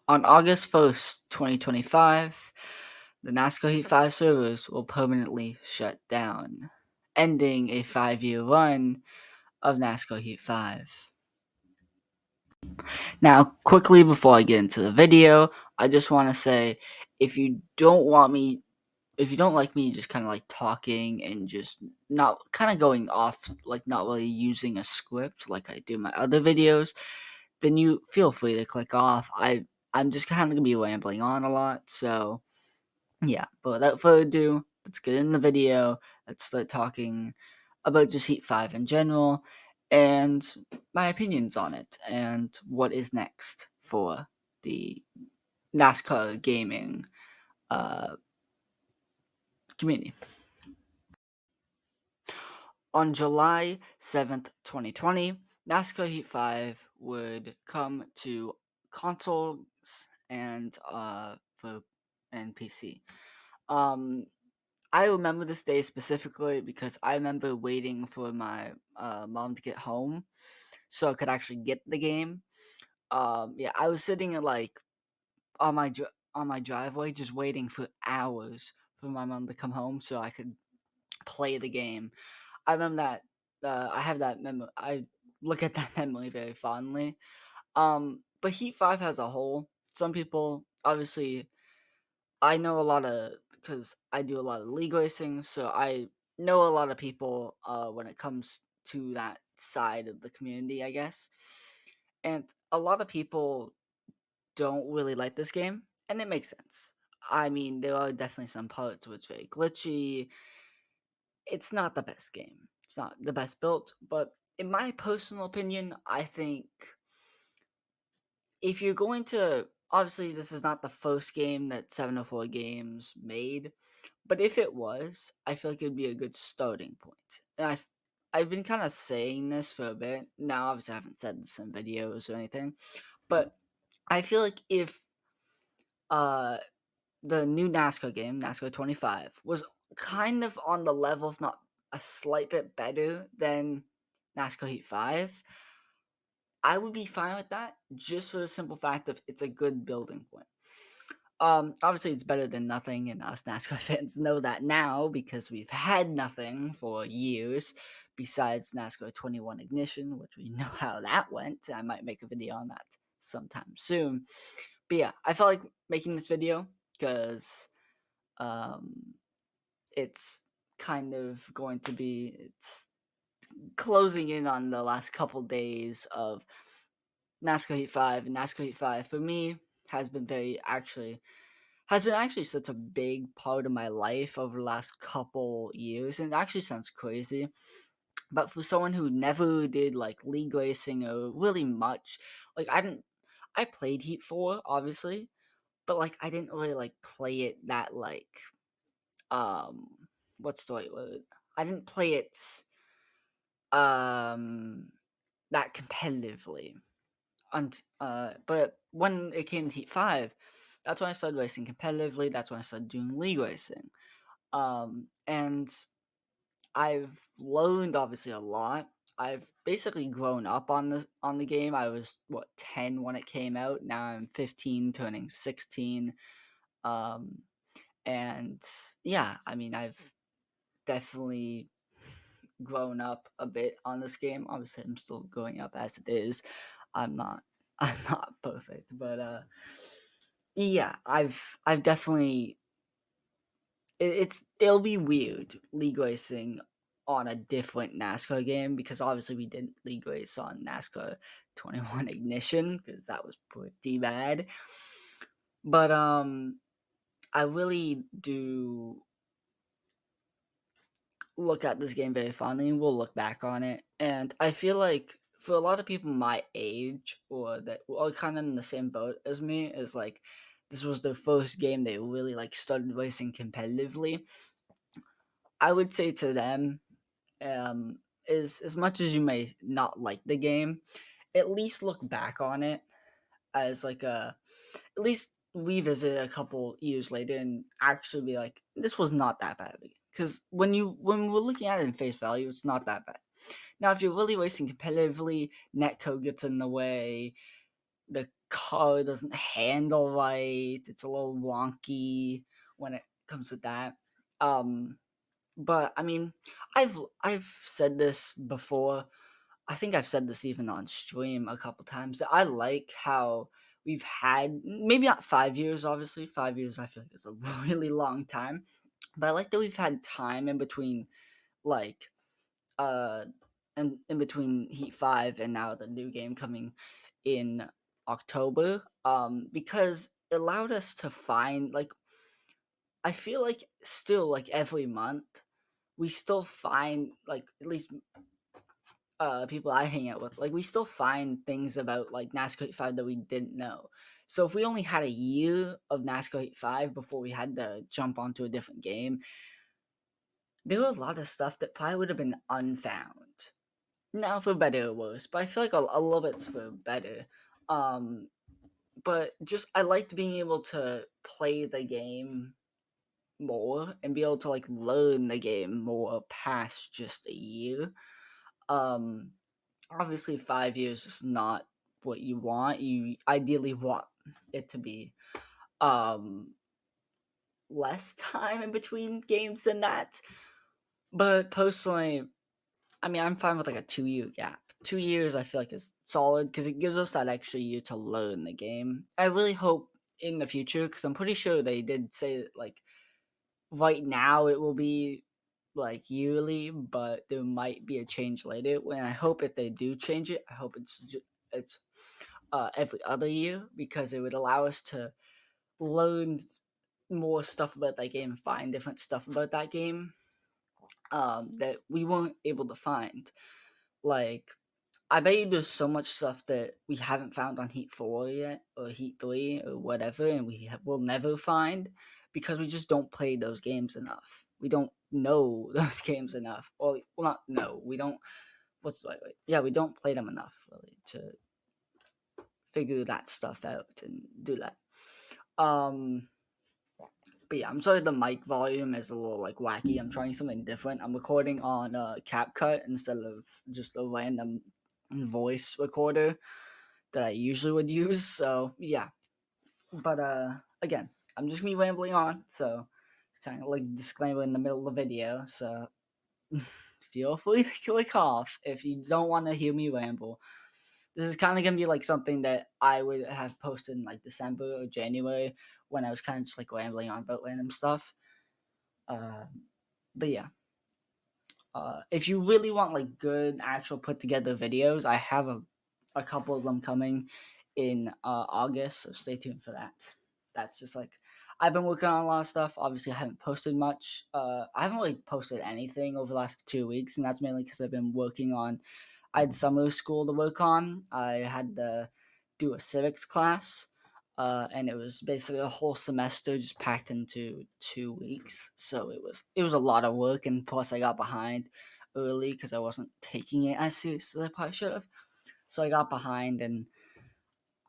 On August 1st, 2025, the NASCAR Heat 5 servers will permanently shut down, ending a 5-year run of NASCAR Heat 5. Now, quickly before I get into the video, I just want to say if you don't like me just kind of like talking and just not kind of going off, like not really using a script like I do my other videos, then you feel free to click off. I'm just kind of gonna be rambling on a lot, so yeah. But without further ado, let's get in the video. Let's start talking about just Heat 5 in general and my opinions on it and what is next for the NASCAR gaming uh, community. On July 7th, 2020, NASCAR Heat 5 would come to consoles and for and PC. Um, I remember this day specifically because I remember waiting for my mom to get home so I could actually get the game. Yeah, I was sitting like on on my driveway just waiting for hours for my mom to come home so I could play the game. I remember that. I have that memory. I look at that memory very fondly. But Heat 5 as a whole, some people obviously I know a lot of because I do a lot of league racing, so I know a lot of people when it comes to that side of the community, I guess. And a lot of people don't really like this game, and it makes sense. I mean, there are definitely some parts where it's very glitchy. It's not the best game. It's not the best built, but in my personal opinion, I think if you're going to obviously this is not the first game that 704 Games made, but if it was, I feel like it would be a good starting point. And I've been kind of saying this for a bit. Now, obviously, I haven't said this in videos or anything, but I feel like if uh, the new NASCAR game, NASCAR 25, was kind of on the level, if not a slight bit better than NASCAR Heat 5, I would be fine with that just for the simple fact of it's a good building point. Obviously, it's better than nothing, and us NASCAR fans know that now because we've had nothing for years besides NASCAR 21 Ignition, which we know how that went. I might make a video on that sometime soon. But yeah, I felt like making this video because um, it's kind of going to be it's closing in on the last couple days of NASCAR Heat 5, and NASCAR Heat 5 for me has been actually such a big part of my life over the last couple years, and it actually sounds crazy. But for someone who never did like league racing or really much, like I played Heat 4, obviously, but like I didn't really like play it that like what's the right word? I didn't play it um that competitively. But when it came to Heat 5, that's when I started racing competitively. That's when I started doing league racing. And I've learned obviously a lot. I've basically grown up on the game. I was 10 when it came out. Now I'm 15, turning 16. Um, and yeah, I mean I've definitely grown up a bit on this game. Obviously, I'm still growing up as it is. I'm not I'm not perfect, but yeah, I've definitely it'll be weird league racing on a different NASCAR game because obviously we didn't league race on NASCAR 21 Ignition because that was pretty bad. But I really do look at this game very fondly and we'll look back on it. And I feel like for a lot of people my age or that are kind of in the same boat as me is like this was their first game they really like started racing competitively. I would say to them, is as much as you may not like the game, at least look back on it as like a at least revisit a couple years later and actually be like, this was not that bad. Because when we're looking at it in face value, it's not that bad. Now, if you're really racing competitively, netcode gets in the way, the car doesn't handle right. It's a little wonky when it comes to that. Um, but I mean, I've said this before. I think I've said this even on stream a couple times. That I like how we've had maybe not 5 years. Obviously, 5 years I feel like is a really long time. But I like that we've had time in between, like uh, and in between Heat 5 and now the new game coming in October, because it allowed us to find, like, I feel like still, like, every month we still find, like, at least people I hang out with, like, we still find things about, like, NASCAR Heat 5 that we didn't know. So if we only had a year of NASCAR Heat 5 before we had to jump onto a different game, there were a lot of stuff that probably would have been unfound. Now for better or worse, but I feel like a little bit's for better. Um, but just I liked being able to play the game more and be able to like learn the game more past just a year. Um, Obviously 5 years is not what you want. You ideally want it to be um less time in between games than that. But personally, I mean, I'm fine with like a 2 year gap. 2 years, I feel like is solid because it gives us that extra year to learn the game. I really hope in the future, because I'm pretty sure they did say that, like, right now it will be like yearly, but there might be a change later. When I hope if they do change it, I hope it's every other year because it would allow us to learn more stuff about that game, find different stuff about that game that we weren't able to find. Like, I bet you there's so much stuff that we haven't found on Heat 4 yet, or Heat 3, or whatever, and will never find because we just don't play those games enough. We don't know those games enough. Or, well, not know. We don't. What's the right way? Yeah, we don't play them enough, really, to figure that stuff out and do that. But yeah, I'm sorry the mic volume is a little like wacky. I'm trying something different. I'm recording on CapCut instead of just a random voice recorder that I usually would use. So yeah, but again, I'm just gonna be rambling on. So it's kind of like disclaimer in the middle of the video. So feel free to click off if you don't want to hear me ramble. This is kind of gonna be like something that I would have posted in like December or January when I was kind of just like rambling on about random stuff. Uh, but yeah, if you really want like good actual put together videos, I have a couple of them coming in August, so stay tuned for that. That's just like I've been working on a lot of stuff. Obviously, I haven't posted much. I haven't really posted anything over the last 2 weeks, and that's mainly because I've been working on. I had summer school to work on. I had to do a civics class, and it was basically a whole semester just packed into 2 weeks. So it was a lot of work, and plus I got behind early because I wasn't taking it as serious as I probably should have. So I got behind, and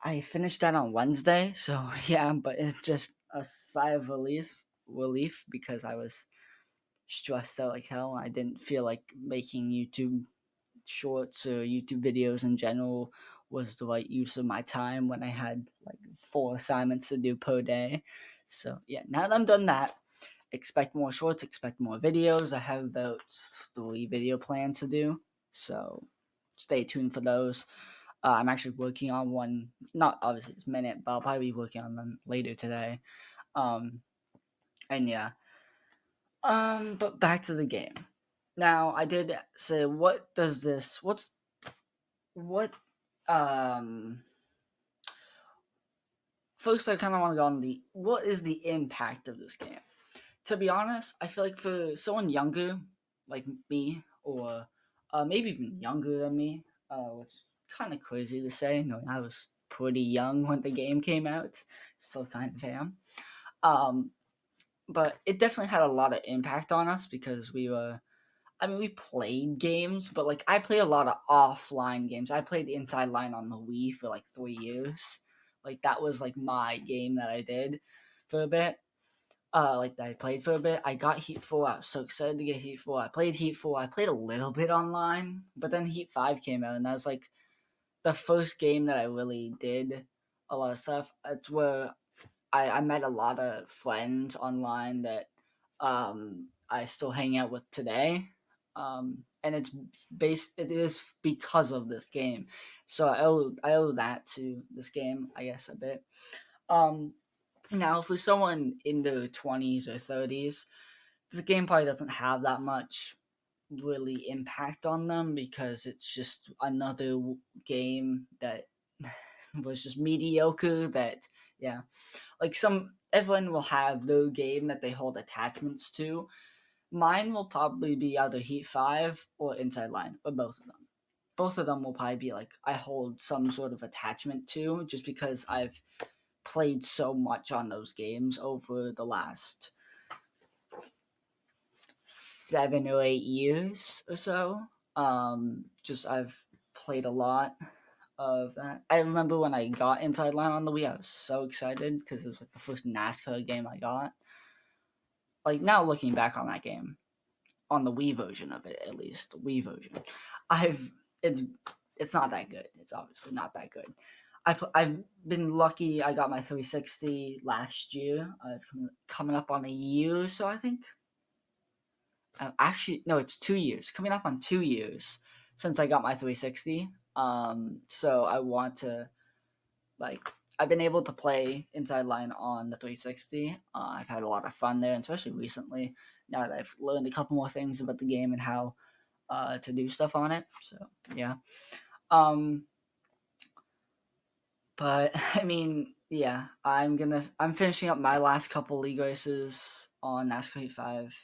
I finished that on Wednesday. So yeah, but it's just a sigh of relief because I was stressed out like hell. I didn't feel like making YouTube shorts or YouTube videos in general was the right use of my time when I had like 4 assignments to do per day. So yeah, now that I'm done that, expect more shorts, expect more videos. I have about 3 video plans to do, so stay tuned for those. I'm actually working on one, not obviously this minute, but I'll probably be working on them later today. Um, and yeah, but back to the game. Now I did say, what um first I kind of want to go on what is the impact of this game. To be honest, I feel like for someone younger like me, or maybe even younger than me, which is kind of crazy to say, knowing I was pretty young when the game came out, still kind of am. Um, but it definitely had a lot of impact on us because we played games, but like I played a lot of offline games. I played Inside Line on the Wii for like 3 years. Like that was like my game that I did for a bit. Like that I played for a bit. I got Heat 4. I was so excited to get Heat 4. I played Heat 4. I played a little bit online, but then Heat 5 came out, and that was like the first game that I really did a lot of stuff. It's where I met a lot of friends online that I still hang out with today. And it is because of this game. So I owe that to this game, I guess, a bit. Um, Now, for someone in their 20s or 30s, this game probably doesn't have that much really impact on them because it's just another game that was just mediocre. That, yeah, like everyone will have their game that they hold attachments to. Mine will probably be either Heat 5 or Inside Line, or both of them. Both of them will probably be like I hold some sort of attachment to, just because I've played so much on those games over the last 7 or 8 years or so. Just I've played a lot of that. I remember when I got Inside Line on the Wii, I was so excited because it was like the first NASCAR game I got. Like, now looking back on that game, on the Wii version of it, at least the Wii version, I've it's it's not that good. It's obviously not that good. I've been lucky. I got my 360 last year. It's coming up on a year or so, I think. Actually, no, it's 2 years. Coming up on 2 years since I got my 360. So I want to, like, I've been able to play Inside Line on the 360. I've had a lot of fun there, especially recently. Now that I've learned a couple more things about the game and how to do stuff on it. So yeah. Um, but I mean, yeah, I'm finishing up my last couple league races on NASCAR Heat 5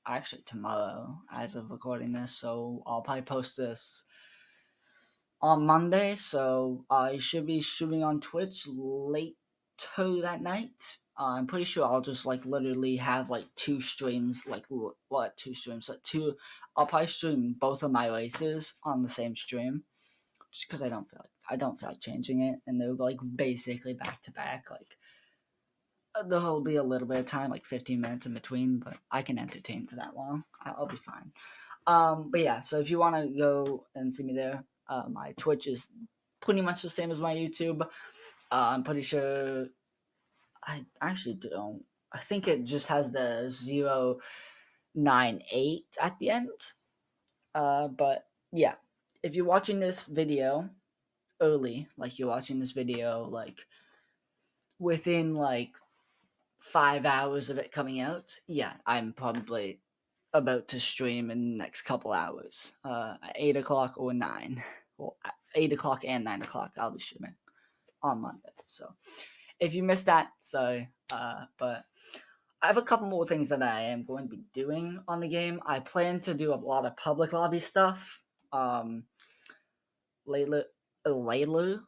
actually tomorrow as of recording this, so I'll probably post this on Monday, so I should be streaming on Twitch late that night. I'm pretty sure I'll just like literally have like two streams, like what two streams? Like two. I'll probably stream both of my races on the same stream, just because I don't feel like changing it, and they're like basically back to back. Like there'll be a little bit of time, like 15 minutes in between, but I can entertain for that long. I'll be fine. But yeah, so if you want to go and see me there, my Twitch is pretty much the same as my YouTube. I'm pretty sure I actually don't. I think it just has the 098 at the end. But yeah, if you're watching this video early, like you're watching this video like within like 5 hours of it coming out, yeah, I'm probably about to stream in the next couple hours. 8 o'clock or 9. Well, 8 o'clock and 9 o'clock. I'll be streaming on Monday. So if you missed that, sorry. But I have a couple more things that I am going to be doing on the game. I plan to do a lot of public lobby stuff. Um, later, later.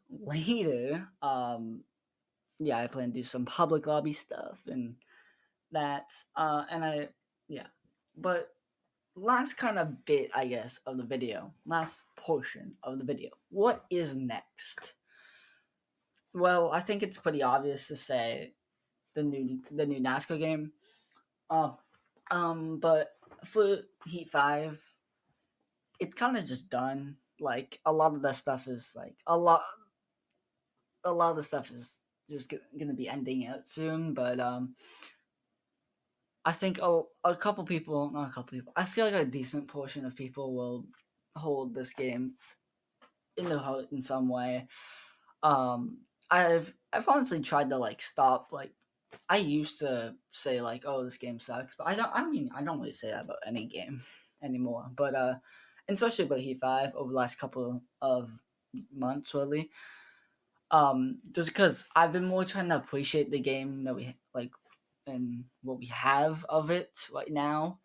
Yeah, I plan to do some public lobby stuff and that. And yeah, but last kind of bit, I guess, of the video, last portion of the video. What is next? Well, I think it's pretty obvious to say the new NASCAR game. Uh, but for Heat 5, it's kind of just done. Like a lot of that stuff is like a lot of the stuff is just gonna be ending out soon. But I think a couple people, not a couple people, I feel like a decent portion of people will hold this game in their heart in some way. Um, I've honestly tried to like stop. Like I used to say like, oh, this game sucks, but I don't really say that about any game anymore. But especially about Heat 5 over the last couple of months, really. Just because I've been more trying to appreciate the game that we like and what we have of it right now.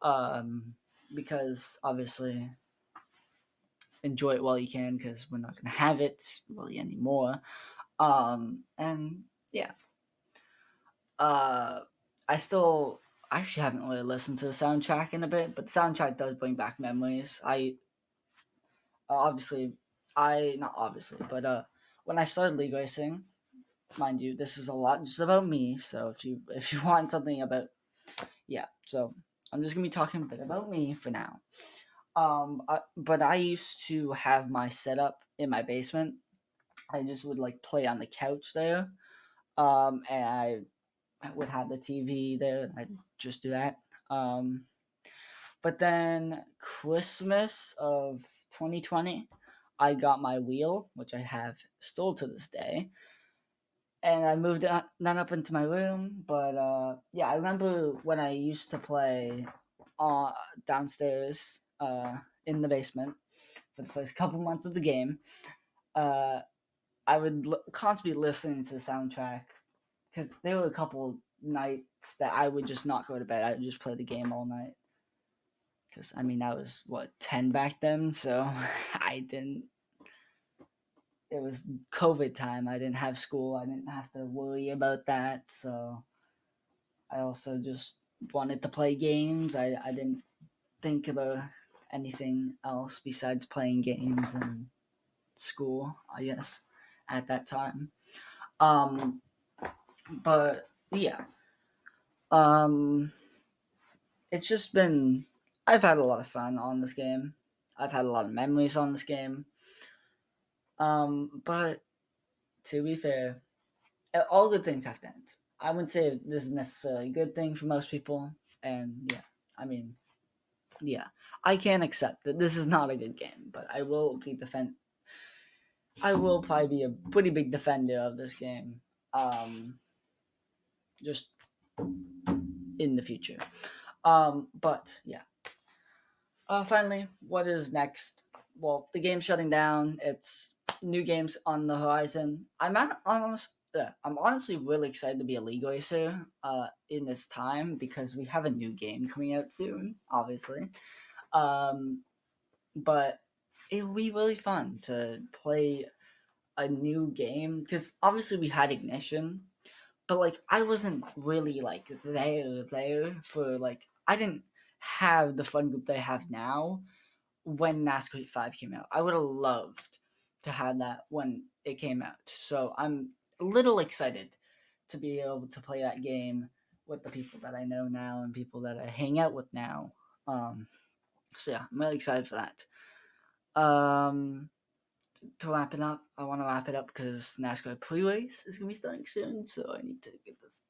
Um, because obviously enjoy it while you can, because we're not gonna have it really anymore. And yeah, uh, I still actually haven't really listened to the soundtrack in a bit, but the soundtrack does bring back memories. Obviously, I not obviously, but when I started league racing, mind you, this is a lot just about me. So if you want something about, yeah, so I'm just gonna be talking a bit about me for now. But I used to have my setup in my basement. I just would like play on the couch there, and I would have the TV there, and I'd just do that. But then Christmas of 2020, I got my wheel, which I have still to this day, and I moved it not up into my room. But yeah, I remember when I used to play downstairs in the basement for the first couple months of the game. Uh, I would constantly listen to the soundtrack because there were a couple nights that I would just not go to bed. I would just play the game all night. Because I mean, I was 10 back then, so I didn't. It was COVID time. I didn't have school. I didn't have to worry about that. So I also just wanted to play games. I didn't think about anything else besides playing games and school, I guess, at that time. But yeah, it's just been. I've had a lot of fun on this game. I've had a lot of memories on this game. But to be fair, all good things have to end. I wouldn't say this is necessarily a good thing for most people, and yeah, I mean, yeah, I can accept that this is not a good game, but I will probably be a pretty big defender of this game, just in the future. But yeah. Finally, what is next? Well, the game's shutting down. It's new games on the horizon. I'm honestly really excited to be a league racer in this time because we have a new game coming out soon, obviously. But it will be really fun to play a new game because obviously we had Ignition, but like I wasn't really like there for like I didn't have the fun group that I have now when NASCAR Heat 5 came out. I would have loved to have that when it came out. So I'm a little excited to be able to play that game with the people that I know now and people that I hang out with now. So yeah, I'm really excited for that. To wrap it up, I want to wrap it up because NASCAR pre-race is going to be starting soon, so I need to get this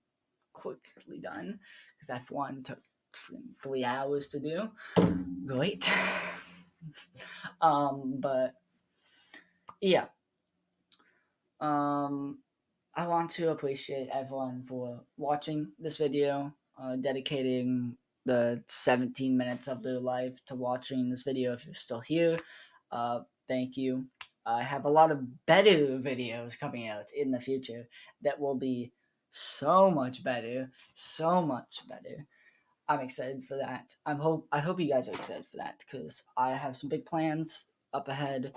quickly done because F1 took 3 hours to do. Great. But yeah. I want to appreciate everyone for watching this video, dedicating the 17 minutes of their life to watching this video. If you're still here, thank you. I have a lot of better videos coming out in the future that will be so much better. I'm excited for that. I hope you guys are excited for that because I have some big plans up ahead.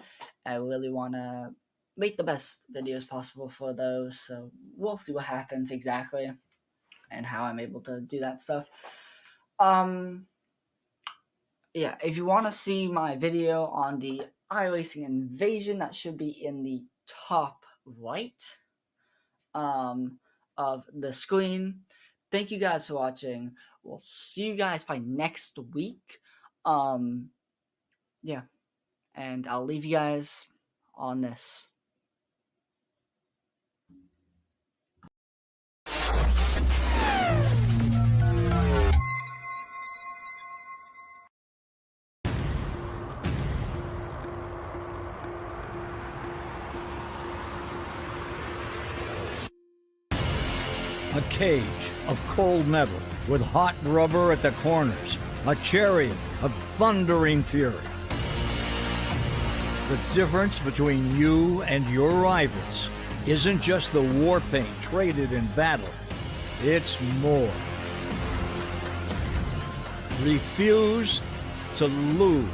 I really want to make the best videos possible for those. So we'll see what happens exactly and how I'm able to do that stuff. Yeah, if you want to see my video on the iRacing Invasion, that should be in the top right of the screen. Thank you guys for watching. We'll see you guys by next week. Yeah, and I'll leave you guys on this. A cage of cold metal with hot rubber at the corners. A chariot of thundering fury. The difference between you and your rivals isn't just the war paint traded in battle. It's more. Refuse to lose.